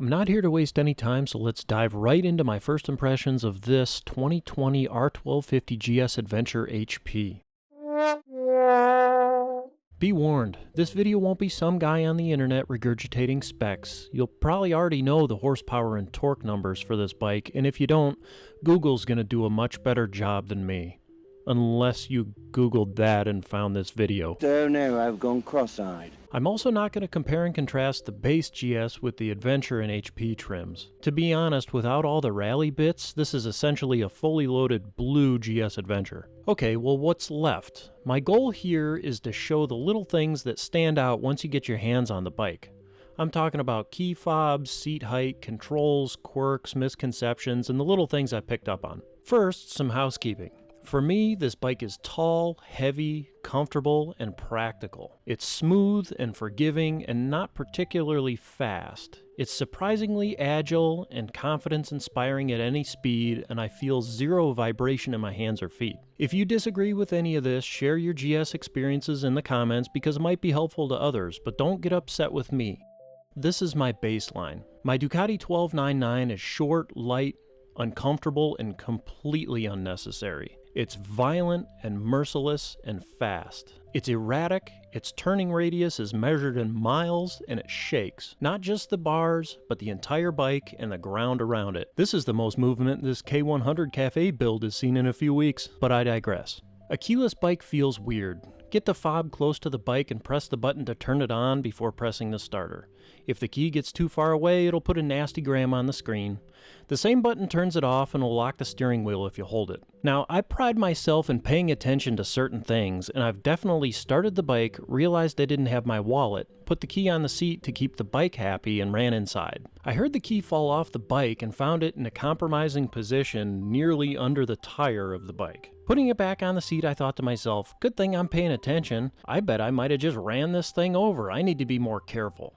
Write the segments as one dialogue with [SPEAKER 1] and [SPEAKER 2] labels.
[SPEAKER 1] I'm not here to waste any time, so let's dive right into my first impressions of this 2020 R1250GS Adventure HP. Be warned, this video won't be some guy on the internet regurgitating specs. You'll probably already know the horsepower and torque numbers for this bike, and if you don't, Google's gonna do a much better job than me. Unless you Googled that and found this video.
[SPEAKER 2] Oh no, I've gone cross-eyed.
[SPEAKER 1] I'm also not going to compare and contrast the base GS with the Adventure and HP trims. To be honest, without all the rally bits, this is essentially a fully loaded blue GS Adventure. Okay, well what's left? My goal here is to show the little things that stand out once you get your hands on the bike. I'm talking about key fobs, seat height, controls, quirks, misconceptions, and the little things I picked up on. First, some housekeeping. For me, this bike is tall, heavy, comfortable, and practical. It's smooth and forgiving and not particularly fast. It's surprisingly agile and confidence-inspiring at any speed, and I feel zero vibration in my hands or feet. If you disagree with any of this, share your GS experiences in the comments because it might be helpful to others, but don't get upset with me. This is my baseline. My Ducati 1299 is short, light, uncomfortable, and completely unnecessary. It's violent and merciless and fast. It's erratic, its turning radius is measured in miles, and it shakes. Not just the bars, but the entire bike and the ground around it. This is the most movement this K100 Café build has seen in a few weeks, but I digress. A keyless bike feels weird. Get the fob close to the bike and press the button to turn it on before pressing the starter. If the key gets too far away, it'll put a nasty gram on the screen. The same button turns it off and will lock the steering wheel if you hold it. Now, I pride myself in paying attention to certain things, and I've definitely started the bike, realized I didn't have my wallet, put the key on the seat to keep the bike happy, and ran inside. I heard the key fall off the bike and found it in a compromising position nearly under the tire of the bike. Putting it back on the seat, I thought to myself, good thing I'm paying attention. I bet I might have just ran this thing over. I need to be more careful.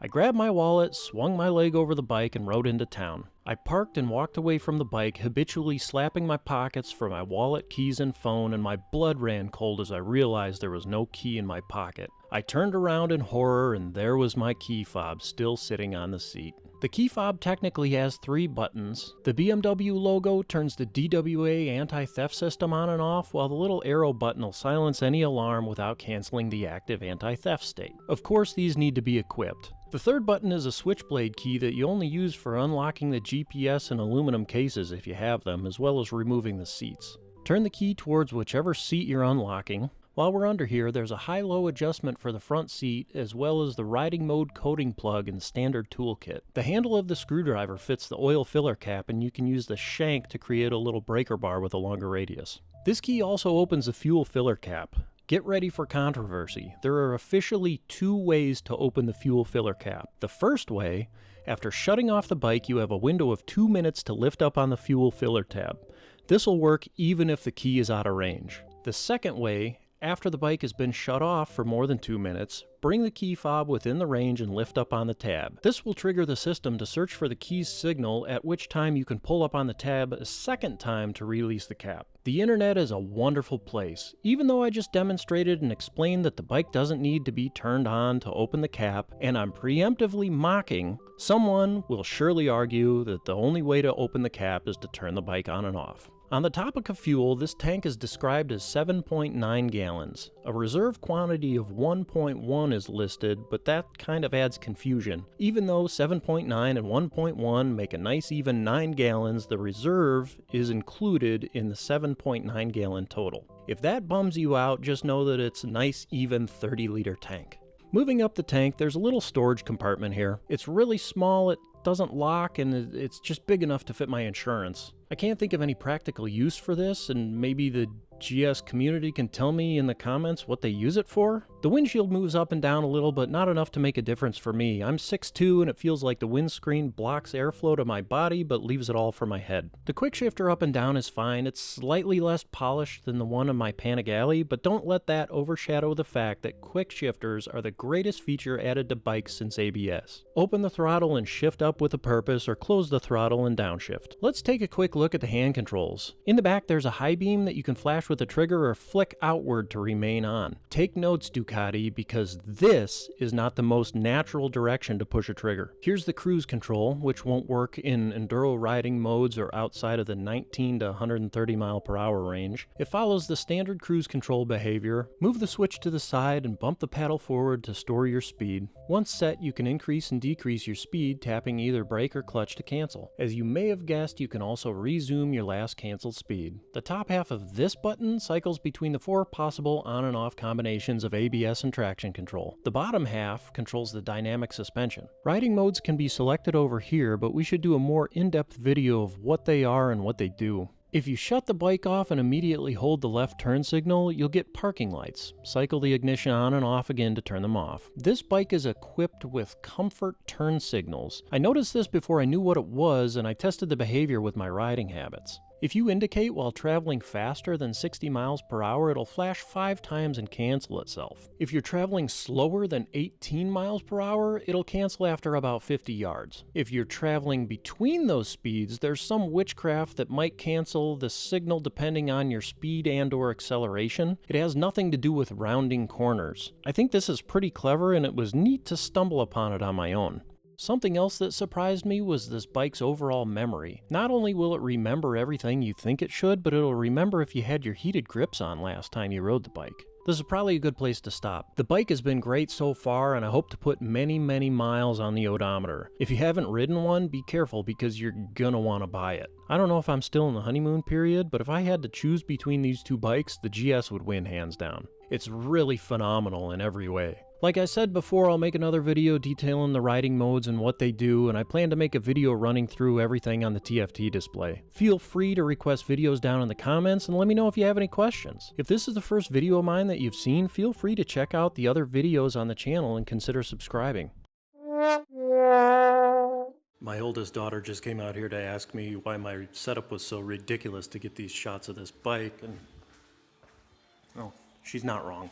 [SPEAKER 1] I grabbed my wallet, swung my leg over the bike, and rode into town. I parked and walked away from the bike, habitually slapping my pockets for my wallet, keys, and phone, and my blood ran cold as I realized there was no key in my pocket. I turned around in horror, and there was my key fob still sitting on the seat. The key fob technically has 3 buttons. The BMW logo turns the DWA anti-theft system on and off, while the little arrow button will silence any alarm without canceling the active anti-theft state. Of course, these need to be equipped. The third button is a switchblade key that you only use for unlocking the GPS and aluminum cases if you have them, as well as removing the seats. Turn the key towards whichever seat you're unlocking. While we're under here, there's a high-low adjustment for the front seat, as well as the riding mode coating plug and standard toolkit. The handle of the screwdriver fits the oil filler cap, and you can use the shank to create a little breaker bar with a longer radius. This key also opens the fuel filler cap. Get ready for controversy. There are officially 2 ways to open the fuel filler cap. The first way, after shutting off the bike, you have a window of 2 minutes to lift up on the fuel filler tab. This will work even if the key is out of range. The second way, after the bike has been shut off for more than 2 minutes, bring the key fob within the range and lift up on the tab. This will trigger the system to search for the key's signal, at which time you can pull up on the tab a second time to release the cap. The internet is a wonderful place. Even though I just demonstrated and explained that the bike doesn't need to be turned on to open the cap, and I'm preemptively mocking, someone will surely argue that the only way to open the cap is to turn the bike on and off. On the topic of fuel, this tank is described as 7.9 gallons. A reserve quantity of 1.1 is listed, but that kind of adds confusion. Even though 7.9 and 1.1 make a nice even 9 gallons, the reserve is included in the 7.9 gallon total. If that bums you out, just know that it's a nice even 30-liter tank. Moving up the tank, there's a little storage compartment here. It's really small, it doesn't lock, and it's just big enough to fit my insurance. I can't think of any practical use for this, and maybe the GS community can tell me in the comments what they use it for. The windshield moves up and down a little, but not enough to make a difference for me. I'm 6'2", and it feels like the windscreen blocks airflow to my body, but leaves it all for my head. The quick shifter up and down is fine. It's slightly less polished than the one on my Panigale, but don't let that overshadow the fact that quick shifters are the greatest feature added to bikes since ABS. Open the throttle and shift up with a purpose, or close the throttle and downshift. Let's take a quick look at the hand controls. In the back, there's a high beam that you can flash with a trigger or flick outward to remain on. Take notes, Ducati. Ducati because this is not the most natural direction to push a trigger. Here's the cruise control, which won't work in enduro riding modes or outside of the 19 to 130 mile per hour range. It follows the standard cruise control behavior. Move the switch to the side and bump the paddle forward to store your speed. Once set, you can increase and decrease your speed, tapping either brake or clutch to cancel. As you may have guessed, you can also resume your last canceled speed. The top half of this button cycles between the 4 possible on and off combinations of ABS and traction control. The bottom half controls the dynamic suspension. Riding modes can be selected over here, but we should do a more in-depth video of what they are and what they do. If you shut the bike off and immediately hold the left turn signal, you'll get parking lights. Cycle the ignition on and off again to turn them off. This bike is equipped with comfort turn signals. I noticed this before I knew what it was, and I tested the behavior with my riding habits. If you indicate while traveling faster than 60 miles per hour, it'll flash 5 times and cancel itself. If you're traveling slower than 18 miles per hour, it'll cancel after about 50 yards. If you're traveling between those speeds, there's some witchcraft that might cancel the signal depending on your speed and/or acceleration. It has nothing to do with rounding corners. I think this is pretty clever, and it was neat to stumble upon it on my own. Something else that surprised me was this bike's overall memory. Not only will it remember everything you think it should, but it'll remember if you had your heated grips on last time you rode the bike. This is probably a good place to stop. The bike has been great so far, and I hope to put many miles on the odometer. If you haven't ridden one, be careful because you're gonna want to buy it. I don't know if I'm still in the honeymoon period, but if I had to choose between these two bikes, the GS would win hands down. It's really phenomenal in every way. Like I said before, I'll make another video detailing the riding modes and what they do, and I plan to make a video running through everything on the TFT display. Feel free to request videos down in the comments and let me know if you have any questions. If this is the first video of mine that you've seen, feel free to check out the other videos on the channel and consider subscribing. My oldest daughter just came out here to ask me why my setup was so ridiculous to get these shots of this bike, and oh, she's not wrong.